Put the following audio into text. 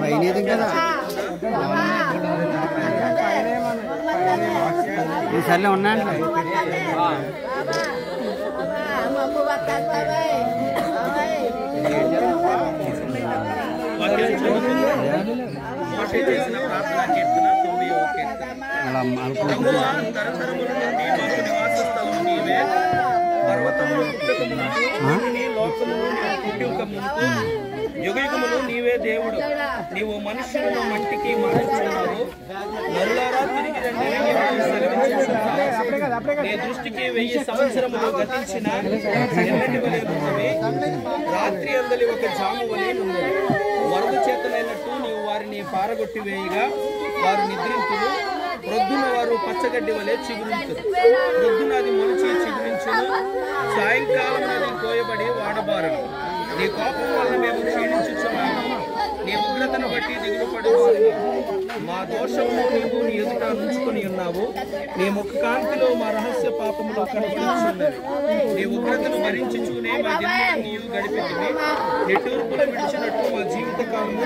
ini tinggal di sana onan dalam Al-Quran యుగయుగములు నీవే దేవుడు, నీవు మనుషులను మట్టికి మార్చుచున్నావు. నరులారా తిరిగి రండి, నీ దృష్టికి 1000 సంవత్సరములు గతించిన ఎన్నటి వలె ఉన్నవి. రాత్రి అందలి ఒక జాము వలె ఉన్నది. వరద చేతనైనట్టు నీవు వారిని పారగొట్టి వేయగా వారు నిద్రింతులు. ప్రొద్దున వారు పచ్చగడ్డి వలె చిగురించురు. ప్రొద్దున అది మొలిచి చిగురించును, సాయంకాలం అది కోయబడి వాడబారను. నీ కోపం వల్ల మేము క్షీణించుచున్నాము, నీ ఉగ్రతను బట్టి దిగులు పడుతున్నాము. మా దోషమును నీవు నీ ఎదుట ఉంచుకొని ఉన్నావు. నీ ముఖ కాంతిలో మా రహస్య పాపములు కనిపించున్నవి. నీ ఉగ్రతను భరించుచూనే మా దినములను నీవు గడిపితివి. నిట్టూర్పులు విడిచినట్టు మా జీవిత కాలము